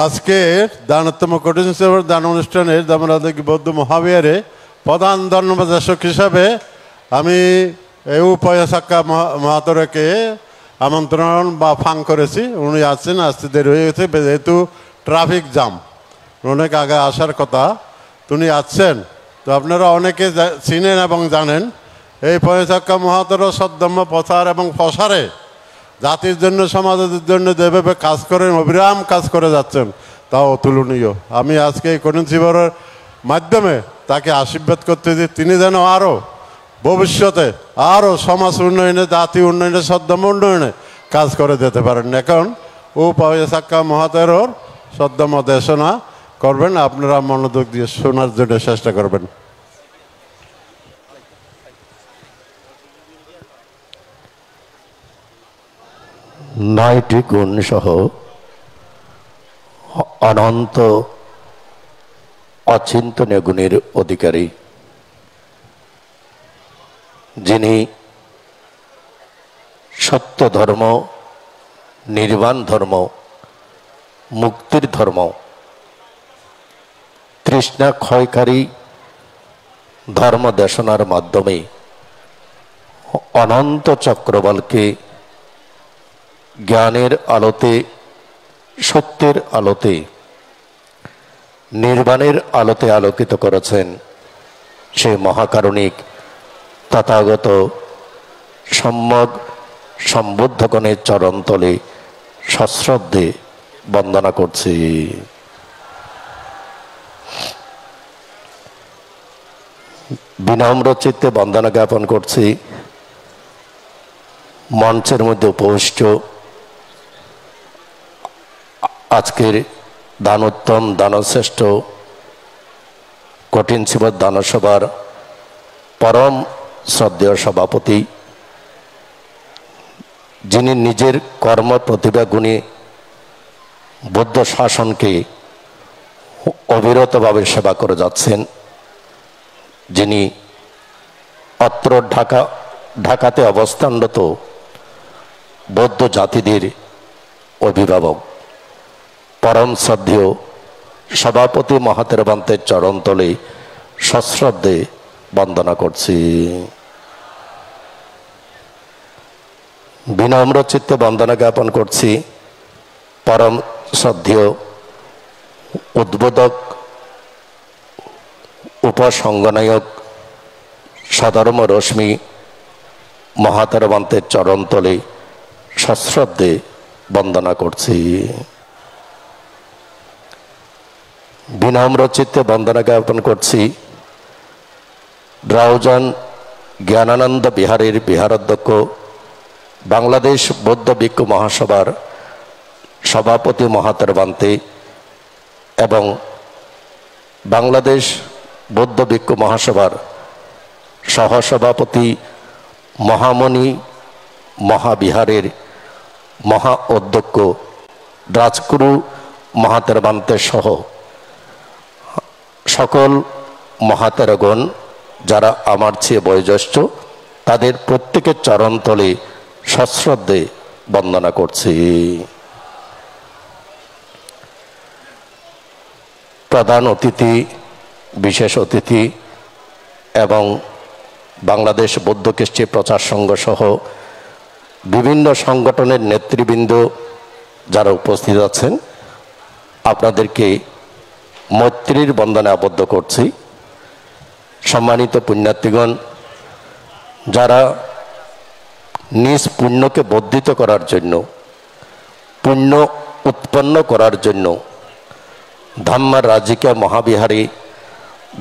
আজকে দানোত্তম কঠিন সেবার দান অনুষ্ঠানের দামরাদিক বৌদ্ধ মহাবিহারে প্রধান ধর্মপ্রদর্শক হিসাবে আমি এই উপয়াসাক্কা মহাতরকে আমন্ত্রণ বা ফাং করেছি। উনি আসছেন, আসতে দেরি হয়ে গেছে যেহেতু ট্রাফিক জ্যাম, অনেক আগে আসার কথা, উনি আসছেন। তো আপনারা অনেকে চিনেন এবং জানেন এই পয়সাক্কা মহাতর সদ্ধর্ম প্রচার এবং প্রসারে জাতির জন্য সমাজের জন্য যেভাবে কাজ করেন, অবিরাম কাজ করে যাচ্ছেন, তাও অতুলনীয়। আমি আজকে এই কঠিন শিবিরের মাধ্যমে তাকে আশীর্বাদ করতেছি, তিনি যেন আরও ভবিষ্যতে আরও সমাজ উন্নয়নে, জাতি উন্নয়নে, সদ্ধর্ম উন্নয়নে কাজ করে যেতে পারেন। এখন ও পয়সাক্কা মহাতরর সদ্ধর্ম দেশনা করবেন, আপনারা মনোযোগ দিয়ে শোনার জন্য চেষ্টা করবেন। নয়টি গুণ সহ অনন্ত অচিন্তনীয় গুণের অধিকারী, যিনি সত্য ধর্ম, নির্বাণ ধর্ম, মুক্তির ধর্ম, তৃষ্ণা ক্ষয়কারী ধর্ম দেশনার মাধ্যমে অনন্ত চক্রবলকে জ্ঞানের আলোতে, সত্যের আলোতে, নির্বাণের আলোতে আলোকিত করেছেন সেই মহাকারণিক তথাগত সম্যক সম্বুদ্ধগণের চরণতলে সশ্রদ্ধে বন্দনা করছি। বিনম্র চিত্তে বন্দনা জ্ঞাপন করছি মঞ্চের মধ্যে উপবিষ্ট আজকের দানোত্তম দানশ্রেষ্ঠ কঠিন শিবর দানসভার পরম শ্রদ্ধেয় সভাপতি, যিনি নিজের কর্ম প্রতিভা গুণে বৌদ্ধ শাসনকে অবিরতভাবে সেবা করে যাচ্ছেন, যিনি অত্র ঢাকাতে অবস্থানরত বৌদ্ধ জাতিদের অভিভাবক, পরম শ্রদ্ধেয় সভাপতি মহাতের বান্তের চরণতলে সশ্রদ্ধে বন্দনা করছি। বিনম্র চিত্তে বন্দনা জ্ঞাপন করছি পরম শ্রদ্ধেয় উদ্বোধক উপসংগনায়ক সধর্ম রশ্মি মহাতের বান্তের চরণতলে সশ্রদ্ধে বন্দনা করছি। বিনম্র চিত্তে বন্দনা জ্ঞাপন করছি রাউজান জ্ঞানানন্দ বিহারের বিহারাধ্যক্ষ, বাংলাদেশ বৌদ্ধ ভিক্ষু মহাসভার সভাপতি মহাতের বান্তে এবং বাংলাদেশ বৌদ্ধ ভিক্ষু মহাসভার সহসভাপতি মহামণি মহাবিহারের মহা অধ্যক্ষ রাজগুরু মহাতের বান্তে সহ সকল মহাতেরগণ যারা আমার চেয়ে বয়োজ্যেষ্ঠ, তাদের প্রত্যেকের চরণতলে সশ্রদ্ধে বন্দনা করছি। প্রধান অতিথি, বিশেষ অতিথি এবং বাংলাদেশ বৌদ্ধ কৃষ্টি প্রচার সংঘ সহ বিভিন্ন সংগঠনের নেতৃবৃন্দ যারা উপস্থিত আছেন, আপনাদেরকে মৈত্রীর বন্দনে আবদ্ধ করছি। সম্মানিত পুণ্যার্থীগণ, যারা নিজ পুণ্যকে বর্ধিত করার জন্য, পুণ্য উৎপন্ন করার জন্য ধাম্মার রাজিকা মহাবিহারে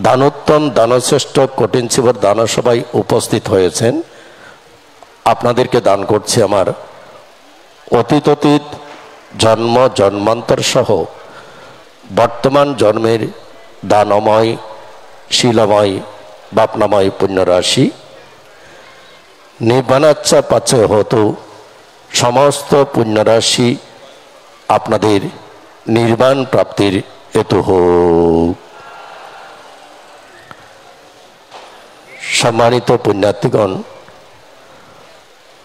দানোত্তম দানশ্রেষ্ঠ কঠিন শিবর দানসভায় উপস্থিত হয়েছেন, আপনাদেরকে দান করছি আমার অতীত জন্ম জন্মান্তর সহ বর্তমান জন্মের দানময়, শিলাময়, বাপনাময় পুণ্যরাশি। নির্বাণাচ্ছা পাচ্ছে হতো সমস্ত পুণ্যরাশি আপনাদের নির্বাণ প্রাপ্তির হেতু হোক। সম্মানিত পুণ্যার্থীগণ,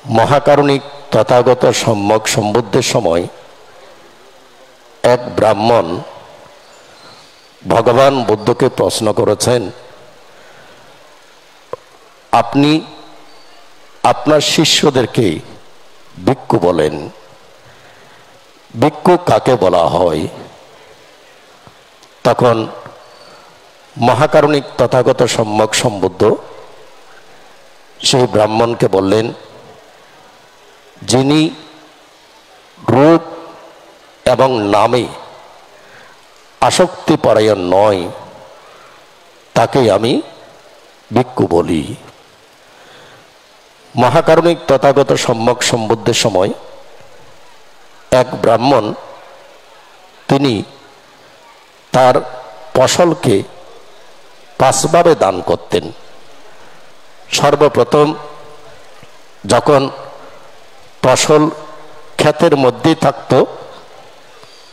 মহাকারণিক তথাগত সম্যক সম্বুদ্ধের সময় এক ব্রাহ্মণ ভগবান বুদ্ধকে প্রশ্ন করেছেন, আপনি আপনার শিষ্যদেরকে ভিক্ষু বলেন, ভিক্ষু কাকে বলা হয়? তখন মহাকারুণিক তথাগত সম্যক সম্বুদ্ধ সেই ব্রাহ্মণকে বললেন, যিনি রূপ এবং নামে আসক্তি পরায়ণ নয় তাকে আমি ভিক্ষু বলি। মহাকারুণিক তথাগত সম্যক সম্বুদ্ধের সময় এক ব্রাহ্মণ তিনি তার ফসলকে পাঁচভাবে দান করতেন। সর্বপ্রথম যখন ফসল ক্ষেতের মধ্যেই থাকত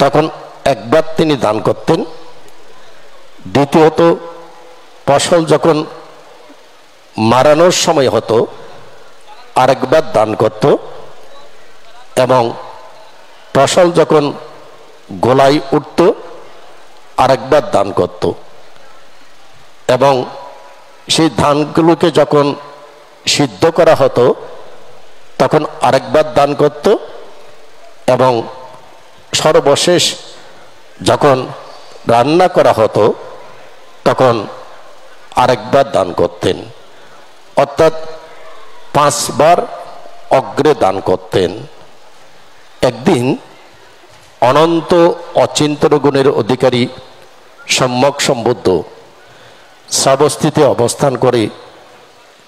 তখন একবার তিনি দান করতেন। দ্বিতীয়ত ফসল যখন মারানোর সময় হতো আরেকবার দান করত, এবং ফসল যখন গোলায় উঠত আরেকবার দান করত, এবং সেই ধানগুলোকে যখন সিদ্ধ করা হতো তখন আরেকবার দান করত, এবং সর্বশেষ যখন রান্না করা হতো তখন আরেকবার দান করতেন। অর্থাৎ 5 বার অগ্রে দান করতেন। একদিন অনন্ত অচিন্তন গুণের অধিকারী সম্যক সম্বুদ্ধ শ্রাবস্তিতে অবস্থান করে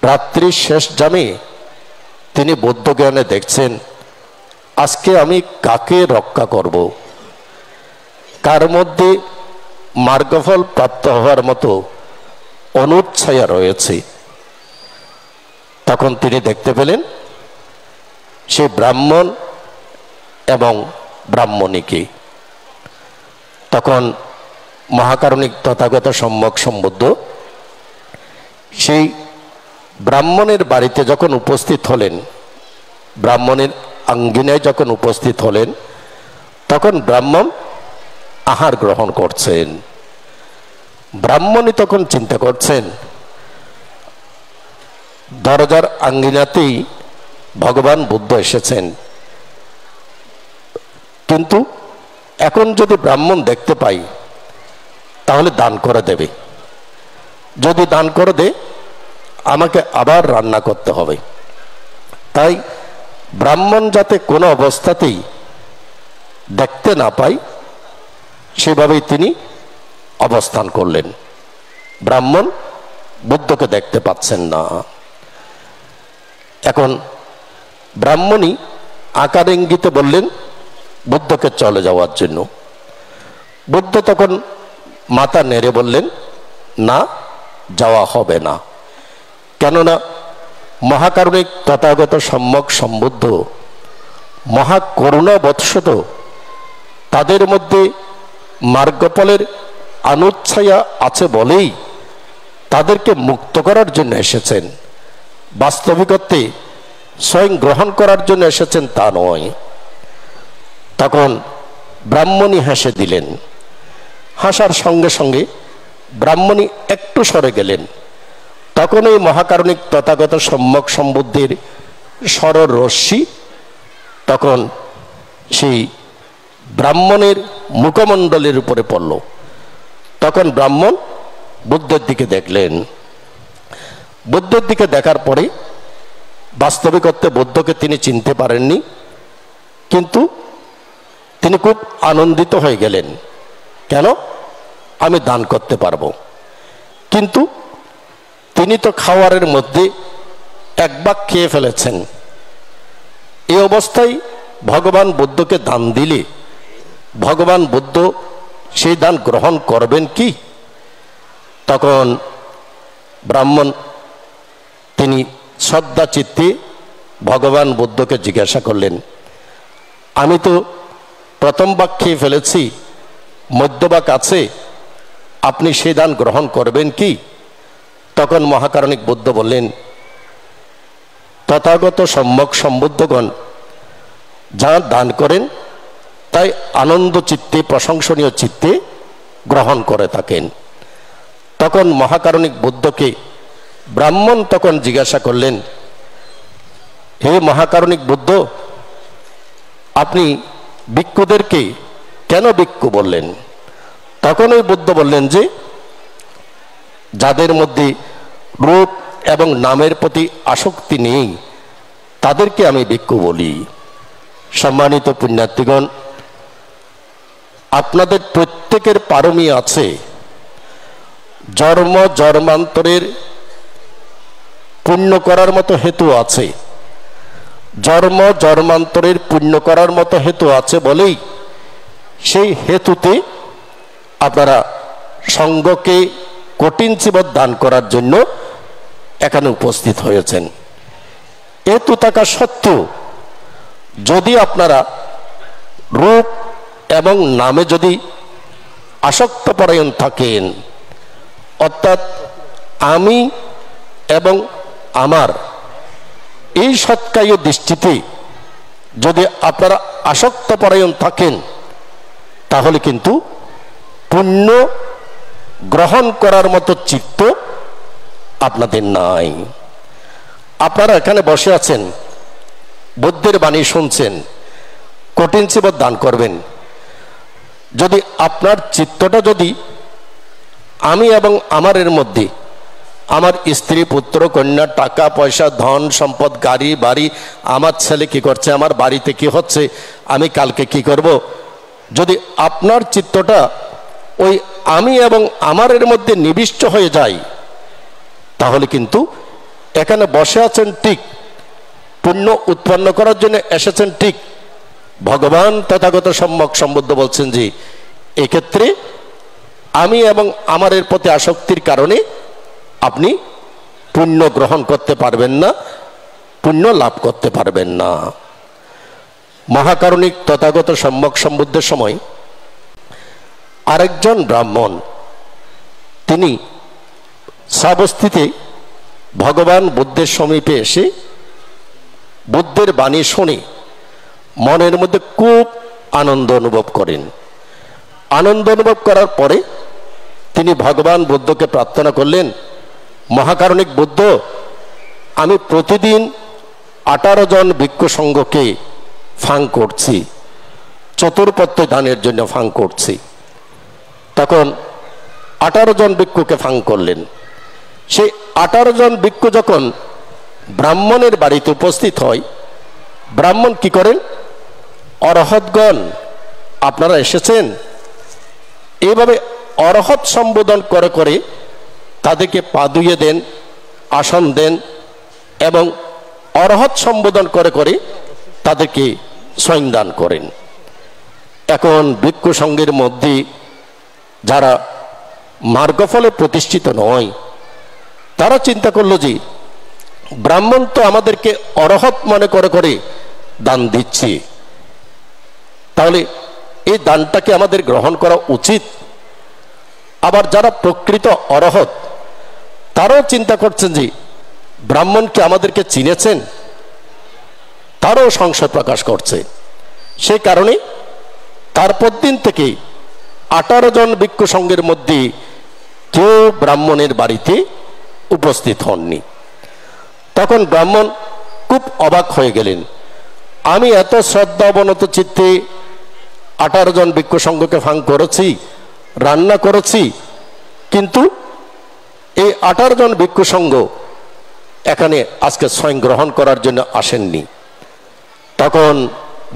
রাত্রির শেষ জামে তিনি বৌদ্ধ জ্ঞানে দেখছেন, আজকে আমি কাকে রক্ষা করব, কার মধ্যে মার্গফল প্রাপ্ত হওয়ার মতো অনুচ্ছায়া রয়েছে। তখন তিনি দেখতে পেলেন সে ব্রাহ্মণ এবং ব্রাহ্মণীকে। তখন মহাকারুণিক তথাগত সম্যক সম্বুদ্ধ সেই ব্রাহ্মণের বাড়িতে যখন উপস্থিত হলেন, ব্রাহ্মণের আঙ্গিনায় যখন উপস্থিত হলেন তখন ব্রাহ্মণ আহার গ্রহণ করছেন। ব্রাহ্মণী তখন চিন্তা করছেন, দরজার আঙ্গিনাতেই ভগবান বুদ্ধ এসেছেন, কিন্তু এখন যদি ব্রাহ্মণ দেখতে পাই তাহলে দান করে দেবে, যদি দান করে দে আমাকে আবার রান্না করতে হবে। তাই ব্রাহ্মণ যাতে কোনো অবস্থাতেই দেখতে না পাই সেভাবেই তিনি অবস্থান করলেন। ব্রাহ্মণ বুদ্ধকে দেখতে পাচ্ছেন না। এখন ব্রাহ্মণী আকার ইঙ্গিতে বললেন বুদ্ধকে চলে যাওয়ার জন্য। বুদ্ধ তখন মাথা নেড়ে বললেন, না, যাওয়া হবে না। কেননা মহাকারুণিক তথাগত সম্যক সম্বুদ্ধ মহাকরুণা বৎসত, তাদের মধ্যে মার্গফলের অনুচ্ছায়া আছে বলেই তাদেরকে মুক্ত করার জন্য এসেছেন। বাস্তবিকতে স্বয়ং গ্রহণ করার জন্য এসেছেন তা নয়। তখন ব্রাহ্মণী হেসে দিলেন। হাসার সঙ্গে সঙ্গে ব্রাহ্মণী একটু সরে গেলেন। তখন এই মহাকারুণিক তথাগত সম্যক সম্বুদ্ধের সররশ্মি তখন সেই ব্রাহ্মণের মুখমণ্ডলের উপরে পড়ল। তখন ব্রাহ্মণ বুদ্ধের দিকে দেখলেন। বুদ্ধের দিকে দেখার পরে বাস্তবিকতে বুদ্ধকে তিনি চিনতে পারেননি, কিন্তু তিনি খুব আনন্দিত হয়ে গেলেন। কেন? আমি দান করতে পারবো। কিন্তু তিনি তো খাওয়ারের মধ্যে এক ভাগ খেয়ে ফেলেছেন। এই অবস্থায় ভগবান বুদ্ধকে দান দিলে ভগবান বুদ্ধ সেই দান গ্রহণ করবেন কি? তখন ব্রাহ্মণ তিনি শ্রদ্ধা চিত্তে ভগবান বুদ্ধকে জিজ্ঞাসা করলেন, আমি তো প্রথম ভাগ খেয়ে ফেলেছি, মধ্যভাগ আছে, আপনি সেই দান গ্রহণ করবেন কি? তখন মহাকারণিক বুদ্ধ বললেন, তথাগত সম্যক সম্বুদ্ধগণ যা দান করেন তাই আনন্দ চিত্তে, প্রশংসনীয় চিত্তে গ্রহণ করে থাকেন। তখন মহাকারণিক বুদ্ধকে ব্রাহ্মণ তখন জিজ্ঞাসা করলেন, হে মহাকারণিক বুদ্ধ, আপনি ভিক্ষুদেরকে কেন ভিক্ষু বললেন? তখন ওই বুদ্ধ বললেন যে, যাদের মধ্যে রূপ এবং নামের প্রতি আসক্তি নেই তাদেরকে আমি ভিক্ষু বলি। সম্মানিত পুণ্যার্থীগণ, আপনাদের প্রত্যেকের পারমি আছে, জন্ম জন্মান্তরের পুণ্য করার মতো হেতু আছে, জন্ম জন্মান্তরের পুণ্য করার মতো হেতু আছে বলেই সেই হেতুতে আপনারা সঙ্গকে কঠিন জীবন দান করার জন্য এখানে উপস্থিত হয়েছেন। হেতু থাকা সত্ত্বেও যদি আপনারা রূপ এবং নামে যদি আসক্তপরায়ণ থাকেন, অর্থাৎ আমি এবং আমার এই সৎকায় দৃষ্টিতে যদি আপনারা আসক্তপরায়ণ থাকেন, তাহলে কিন্তু পুণ্য গ্রহণ করার মতো চিত্ত আপনাদের নাই। আপনারা এখানে বসে আছেন, বুদ্ধের বাণী শুনছেন, কঠিন জীবন দান করবেন। যদি আপনার চিত্তটা যদি আমি এবং আমারের মধ্যে, আমার স্ত্রী পুত্র কন্যা, টাকা পয়সা, ধন সম্পদ, গাড়ি বাড়ি, আমার ছেলে কি করছে, আমার বাড়িতে কি হচ্ছে, আমি কালকে কি করব, যদি আপনার চিত্তটা ওই আমি এবং আমারের মধ্যে নিবিষ্ট হয়ে যায়, তাহলে কিন্তু এখানে বসে আছেন ঠিক, পুণ্য উৎপন্ন করার জন্য এসেছেন ঠিক, ভগবান তথাগত সম্যক সম্বুদ্ধ বলছেন যে এক্ষেত্রে আমি এবং আমারের প্রতি আসক্তির কারণে আপনি পুণ্য গ্রহণ করতে পারবেন না, পুণ্য লাভ করতে পারবেন না। মহাকারণিক তথাগত সম্যক সম্বুদ্ধের সময় আরেকজন ব্রাহ্মণ, তিনি সাবস্থিতে ভগবান বুদ্ধের সমীপে এসে বুদ্ধের বাণী শুনে মনের মধ্যে খুব আনন্দ অনুভব করেন। আনন্দ অনুভব করার পরে তিনি ভগবান বুদ্ধকে প্রার্থনা করলেন, মহাকারণিক বুদ্ধ, আমি প্রতিদিন 18 জন ভিক্ষু সংঘকে ফাং করছি, চতুর্পত্য দানের জন্য ফাং করছি। তখন 18 জন ভিক্ষুকে ফাং করলেন। সেই 18 জন ভিক্ষু যখন ব্রাহ্মণের বাড়িতে উপস্থিত হয়, ব্রাহ্মণ কি করেন, অরহৎগণ আপনারা এসেছেন, এইভাবে অরহৎ সম্বোধন করে করে তাদেরকে পা ধুইয়ে দেন, আসন দেন এবং অরহৎ সম্বোধন করে করে তাদেরকে স্বয়ং দান করেন। এখন ভিক্ষু সংঘের মধ্যে যারা মার্গফলে প্রতিষ্ঠিত নয়, তারা চিন্তা করলো যে ব্রাহ্মণ তো আমাদেরকে অরহৎ মনে করে করে দান দিচ্ছে, তাহলে এই দানটাকে আমাদের গ্রহণ করা উচিত। আবার যারা প্রকৃত অরহৎ, তারাও চিন্তা করছেন যে ব্রাহ্মণ কি আমাদেরকে চিনেছেন, তারাও সংশয় প্রকাশ করছে। সেই কারণে তারপর দিন থেকে 18 জন ভিক্ষু সংঘের মধ্যে কেউ ব্রাহ্মণের বাড়িতে উপস্থিত হননি। তখন ব্রাহ্মণ খুব অবাক হয়ে গেলেন, আমি এত শ্রদ্ধা অবনত চিত্তে 18 জন ভিক্ষু সংঘকে ফাং করেছি, রান্না করেছি, কিন্তু এই 18 জন ভিক্ষু সংঘ এখানে আজকে স্বয়ং গ্রহণ করার জন্য আসেননি। তখন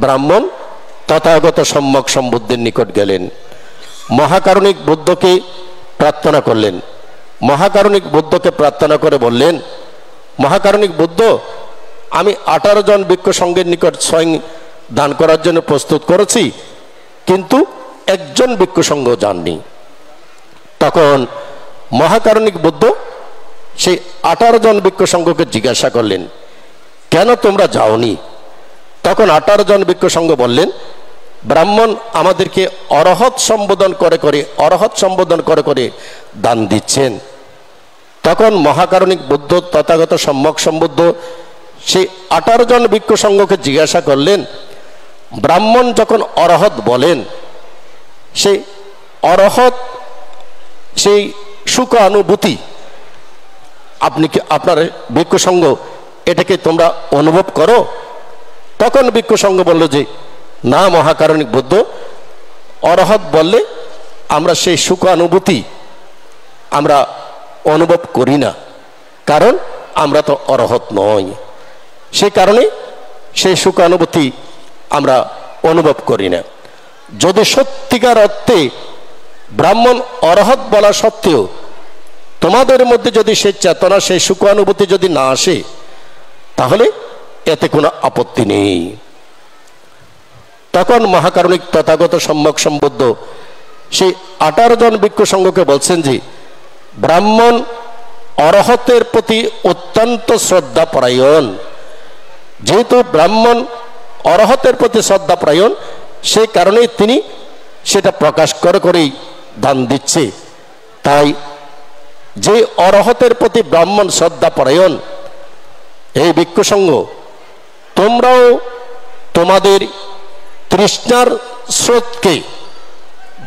ব্রাহ্মণ তথাগত সম্যক সম্বুদ্ধের নিকট গেলেন, মহাকারণিক বুদ্ধকে প্রার্থনা করলেন। মহাকারণিক বুদ্ধকে প্রার্থনা করে বললেন, মহাকারণিক বুদ্ধ, আমি 18 জন ভিক্ষু সংঘের নিকট স্বয়ং দান করার জন্য প্রস্তুত করেছি, কিন্তু একজন ভিক্ষু সংঘ যাননি। তখন মহাকারণিক বুদ্ধ সেই 18 জন ভিক্ষু সংঘকে জিজ্ঞাসা করলেন, কেন তোমরা যাওনি? তখন 18 জন ভিক্ষু সংঘ বললেন, ব্রাহ্মণ আমাদেরকে অরহৎ সম্বোধন করে করে দান দিচ্ছেন। তখন মহাকারণিক বুদ্ধ তথাগত সম্যক সম্বুদ্ধ সেই 18 জন ভিক্ষু সংঘকে জিজ্ঞাসা করলেন, ব্রাহ্মণ যখন অরহত বলেন, সেই অরহত, সেই সুখ অনুভূতি আপনি কি আপনার ভিক্ষু সংঘ এটাকে তোমরা অনুভব করো? তখন ভিক্ষু সংঘ বলল যে না মহাকারণিক বুদ্ধ, অরহত বললে আমরা সেই সুখ অনুভূতি আমরা অনুভব করি না, কারণ আমরা তো অরহত নই, সেই কারণে সেই সুখ অনুভূতি আমরা অনুভব করি না। যদি সত্যিকার অর্থে ব্রাহ্মণ অরহত বলা সত্ত্বেও তোমাদের মধ্যে যদি সেই চেতনা, সেই সুখ অনুভূতি যদি না আসে, তাহলে এতে কোনো আপত্তি নেই। তখন মহাকারণিক তথাগত সম্যক সম্বুদ্ধ সেই 18 জন ভিক্ষু সংঘকে বলছেন যে ব্রাহ্মণ অরহতের প্রতি অত্যন্ত শ্রদ্ধা পরায়ণ, যেহেতু ব্রাহ্মণ অরহতের প্রতি শ্রদ্ধা পরায়ণ, সেই কারণে তিনি সেটা প্রকাশ করেই দান দিচ্ছে। তাই যে অরহতের প্রতি ব্রাহ্মণ শ্রদ্ধা পরায়ণ, এই ভিক্ষু সংঘ তোমরাও তোমাদের তৃষ্ণার স্রোতকে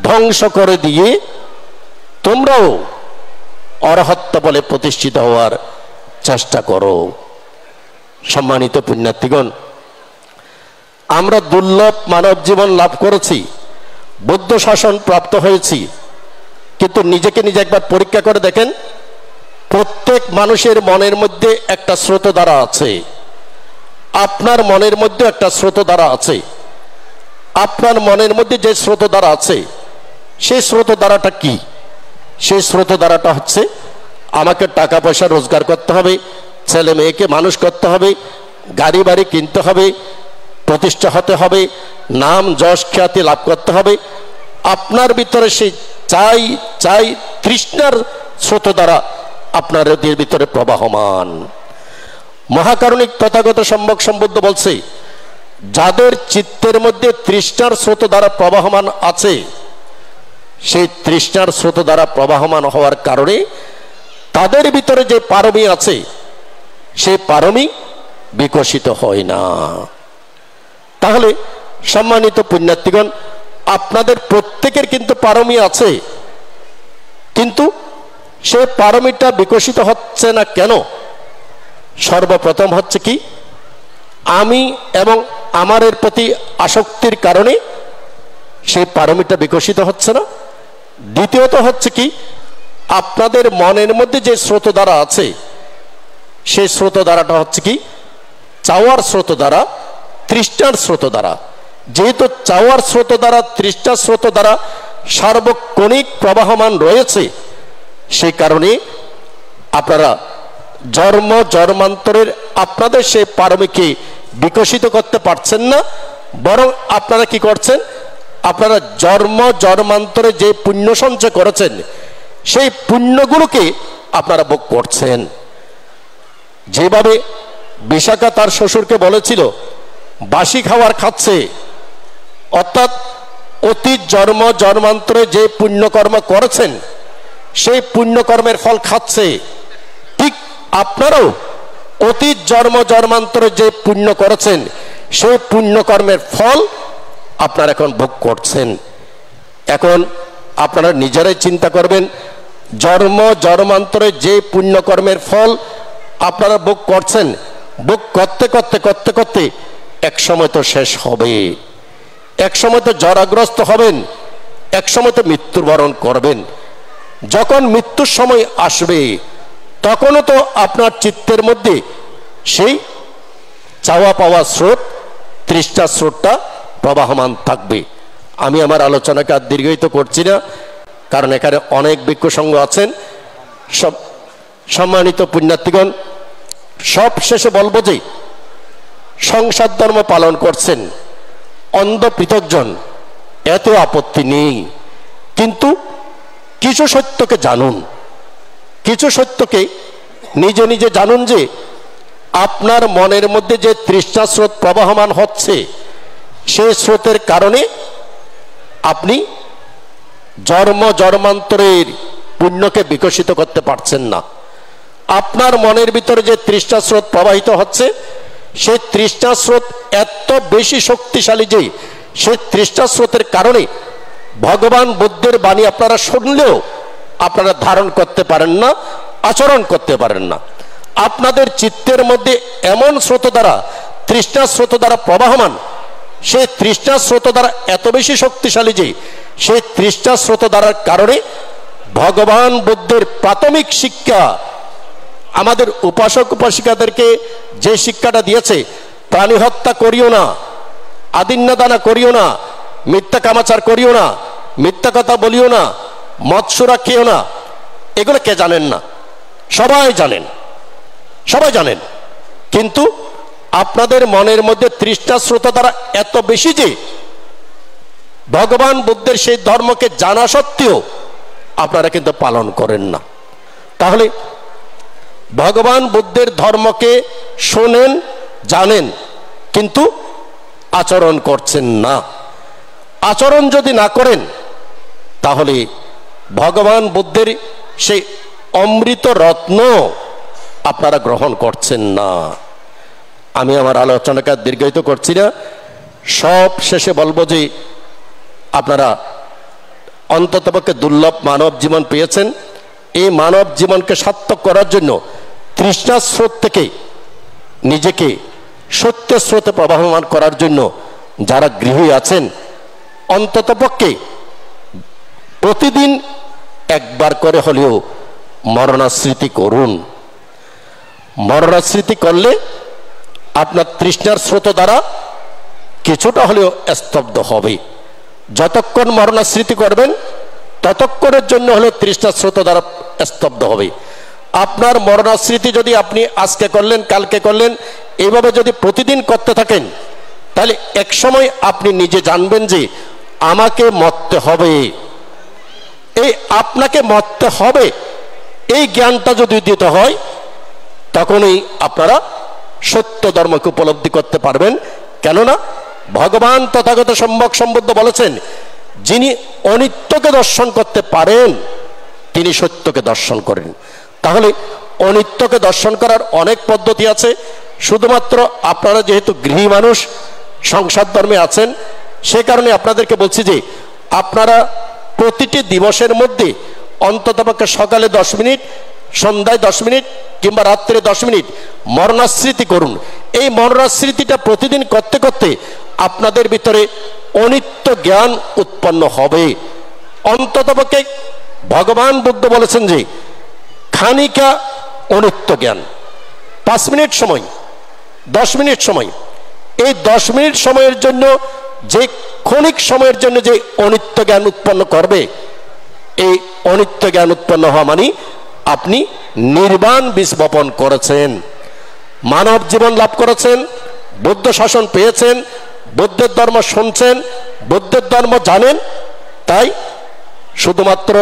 ধ্বংস করে দিয়ে তোমরাও অরহত্ব বলে প্রতিষ্ঠিত হওয়ার চেষ্টা করো। সম্মানিত পুণ্যার্থীগণ, আমরা দুর্লভ মানব জীবন লাভ করেছি, বুদ্ধ শাসন প্রাপ্ত হয়েছি, কিন্তু নিজেকে নিজে একবার পরীক্ষা করে দেখেন, প্রত্যেক মানুষের মনের মধ্যে একটা স্রোতধারা আছে। আপনার মনের মধ্যে একটা স্রোতধারা আছে। আপনার মনের মধ্যে যে স্রোতধারা আছে, সেই স্রোতধারাটা কি? সেই স্রোতধারাটা হচ্ছে আমাকে টাকা পয়সা রোজগার করতে হবে, ছেলে মেয়েকে মানুষ করতে হবে, গাড়ি বাড়ি কিনতে হবে, প্রতিষ্ঠা হতে হবে, নাম যশ খ্যাতি লাভ করতে হবে। আপনার ভিতরে সেই চাই চাই তৃষ্ণার স্রোতধারা আপনার হৃদয়ের ভিতরে প্রবাহমান। মহাকারণিক তথাগত সম্যক সম্বুদ্ধ বলছে, যাদের চিত্তের মধ্যে তৃষ্ণার স্রোত দ্বারা প্রবাহমান আছে, সেই তৃষ্ণার স্রোত দ্বারা প্রবাহমান হওয়ার কারণে তাদের ভিতরে যে পারমী আছে, সেই পারমী বিকশিত হয় না। তাহলে সম্মানিত পুণ্যার্থীগণ, আপনাদের প্রত্যেকের কিন্তু পারমী আছে, কিন্তু সেই পারমীটা বিকশিত হচ্ছে না কেন? সর্বপ্রথম হচ্ছে কি, আমি এবং আমারের প্রতি আসক্তির কারণে সেই পারমিটা বিকশিত হচ্ছে না। দ্বিতীয়ত হচ্ছে কি, আপনাদের মনের মধ্যে যে স্রোতধারা আছে, সেই স্রোতধারাটা হচ্ছে কি চাওয়ার স্রোতধারা, তৃষ্ণার স্রোতধারা। যেহেতু চাওয়ার স্রোতধারা, তৃষ্ণার স্রোতধারা সার্বক্ষণিক প্রবাহমান রয়েছে, সেই কারণে আপনারা জন্ম জন্মান্তরের আপনাদের সেই পারমিকে বিকশিত করতে পারছেন না, বরং আপনারা কি করছেন, আপনারা জন্ম জন্মান্তরে যে পুণ্য সঞ্চয় করেছেন, সেই পুণ্যগুলোকে আপনারা ভোগ করছেন। যেভাবে বিশাখা তার শ্বশুরকে বলেছিল বাসি খাবার খাচ্ছে, অর্থাৎ অতীত জন্ম জন্মান্তরে যে পুণ্যকর্ম করেছেন, সেই পুণ্যকর্মের ফল খাচ্ছে। ঠিক আপনারাও অতীত জন্ম জন্মান্তরে যে পুণ্য করেছেন, সেই পুণ্যকর্মের ফল আপনারা এখন ভোগ করছেন। এখন আপনারা নিজেরাই চিন্তা করবেন, জন্ম জন্মান্তরে যে পুণ্যকর্মের ফল আপনারা ভোগ করছেন, ভোগ করতে করতে করতে করতে এক সময় তো শেষ হবে, এক সময় তো জরাগ্রস্ত হবেন, এক সময় তো মৃত্যুবরণ করবেন। যখন মৃত্যুর সময় আসবে, তখনও তো আপনার চিত্তের মধ্যে সেই চাওয়া পাওয়া স্রোত, তৃষ্ণা স্রোতটা প্রবাহমান থাকবে। আমি আমার আলোচনাকে আর দীর্ঘায়িত করছি না, কারণ এখানে অনেক ভিক্ষু সংঘ আছেন। সব সম্মানিত পুণ্যার্থীগণ, সব শেষে বলবো যে সংসার ধর্ম পালন করছেন অন্ধ পৃথকজন, এত আপত্তি নেই, কিন্তু কিছু সত্যকে জানুন, কিছু সত্যকে নিজে নিজে জানুন যে আপনার মনের মধ্যে যে তৃষ্ণা স্রোত প্রবাহমান হচ্ছে, সেই স্রোতের কারণে আপনি জন্ম জন্মান্তরের পুণ্যকে বিকশিত করতে পারছেন না। আপনার মনের ভিতরে যে তৃষ্ণা স্রোত প্রবাহিত হচ্ছে, সেই তৃষ্ণা স্রোত এত বেশি শক্তিশালী যে সেই তৃষ্ণা স্রোতের কারণে ভগবান বুদ্ধের বাণী আপনারা শুনলেও আপনারা ধারণ করতে পারেন না, আচরণ করতে পারেন না। আপনাদের চিত্তের মধ্যে এমন স্রোত দ্বারা, তৃষ্ণা স্রোত দ্বারা প্রবাহমান, সেই তৃষ্ণা স্রোত দ্বারা এত বেশি শক্তিশালী যে সেই তৃষ্ণা স্রোত দ্বারার কারণে ভগবান বুদ্ধের প্রাথমিক শিক্ষা, আমাদের উপাসক উপাসিকাদেরকে যে শিক্ষাটা দিয়েছে, প্রাণী হত্যা করিও না, আদিন্যদানা করিও না, মিথ্যা কামাচার করিও না, মিথ্যা কথা বলিও না, মৎস্যরা খেও না, এগুলো কে জানেন না? সবাই জানেন, সবাই জানেন। কিন্তু আপনাদের মনের মধ্যে তৃষ্ণা স্রোত দ্বারা এত বেশি যে ভগবান বুদ্ধের সেই ধর্মকে জানা সত্ত্বেও আপনারা কিন্তু পালন করেন না। তাহলে ভগবান বুদ্ধের ধর্মকে শোনেন, জানেন, কিন্তু আচরণ করছেন না। আচরণ যদি না করেন তাহলে ভগবান বুদ্ধের সেই অমৃত রত্ন আপনারা গ্রহণ করছেন না। আমি আমার আলোচনাকে দীর্ঘায়িত করছি না, সব শেষে বলবো যে আপনারা অন্ততপক্ষে দুর্লভ মানব জীবন পেয়েছেন। এই মানব জীবনকে সার্থক করার জন্য তৃষ্ণা স্রোত থেকে নিজেকে সত্য স্রোতে প্রবাহমান করার জন্য যারা গৃহী আছেন, অন্ততপক্ষে প্রতিদিন একবার করে হলেও মরণাস্মৃতি করুন। মরণাস্মৃতি করলে আপনার তৃষ্ণার স্রোত দ্বারা কিছুটা হলেও স্তব্ধ হবে। যতক্ষণ মরণাস্মৃতি করবেন ততক্ষণের জন্য হলেও তৃষ্ণার স্রোত দ্বারা স্তব্ধ হবে। আপনার মরণাস্মৃতি যদি আপনি আজকে করলেন, কালকে করলেন, এইভাবে যদি প্রতিদিন করতে থাকেন, তাহলে এক সময় আপনি নিজে জানবেন যে আমাকে মরতে হবে। এই আপনাকে মরতে হবে এই জ্ঞানটা যদি দিতে হয়, তখনই আপনারা সত্য ধর্মকে উপলব্ধি করতে পারবেন। কেননা ভগবান তথাগত সম্যক সম্বুদ্ধ বলেছেন, যিনি অনিত্যকে দর্শন করতে পারেন তিনি সত্যকে দর্শন করেন। তাহলে অনিত্যকে দর্শন করার অনেক পদ্ধতি আছে। শুধুমাত্র আপনারা যেহেতু গৃহী মানুষ, সংসার ধর্মে আছেন, সে কারণে আপনাদেরকে বলছি যে আপনারা প্রতিটি দিবসের মধ্যে অন্ততপক্ষে সকালে 10 মিনিট, সন্ধ্যায় 10 মিনিট কিংবা রাত্রে 10 মিনিট মরণাস্মৃতি করুন। এই মরণাস্মৃতিটা প্রতিদিন করতে করতে আপনাদের ভিতরে অনিত্য জ্ঞান উৎপন্ন হবে। অন্ততপক্ষে ভগবান বুদ্ধ বলেছেন যে খানিকা অনিত্য জ্ঞান, 5 মিনিট সময়, 10 মিনিট সময়, এই 10 মিনিট সময়ের জন্য, যে ক্ষণিক সময়ের জন্য যে অনিত্য জ্ঞান উৎপন্ন করবে, এই অনিত্য জ্ঞান উৎপন্ন হওয়া মানে আপনি নির্বাণ বীজ বপন করেছেন, মানব জীবন লাভ করেছেন, বৌদ্ধ শাসন পেয়েছেন, বৌদ্ধের ধর্ম শুনছেন, বৌদ্ধের ধর্ম জানেন। তাই শুধুমাত্র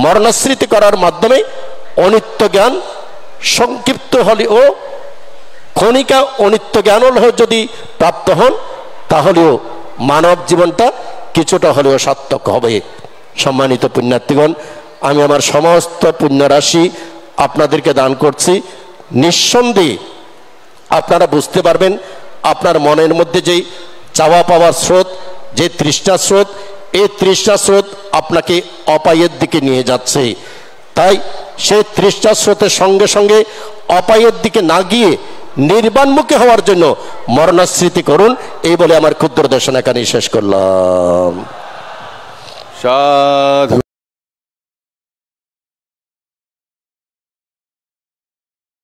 মরণাস্মৃতি করার মাধ্যমে অনিত্য জ্ঞান সংক্ষিপ্ত হলেও, ক্ষণিকা অনিত্য জ্ঞান হলেও যদি প্রাপ্ত হন, তাহলেও মানব জীবনটা কিছুটা হলেও সার্থক হবে। সম্মানিত পুণ্যার্থীগণ, আমি আমার সমস্ত পুণ্যরাশি আপনাদেরকে দান করছি। নিঃসন্দেহে আপনারা বুঝতে পারবেন আপনার মনের মধ্যে যেই চাওয়া পাওয়ার স্রোত, যে তৃষ্ণা স্রোত, এই তৃষ্ণা স্রোত আপনাকে অপায়ের দিকে নিয়ে যাচ্ছে। তাই সেই তৃষ্ণা স্রোতের সঙ্গে সঙ্গে অপায়ের দিকে না গিয়ে নির্বাণমুখী হওয়ার জন্য মরণাস্মৃতি করুন। এই বলে আমার ক্ষুদ্র দেশনা এখানে শেষ করলাম। সাধু।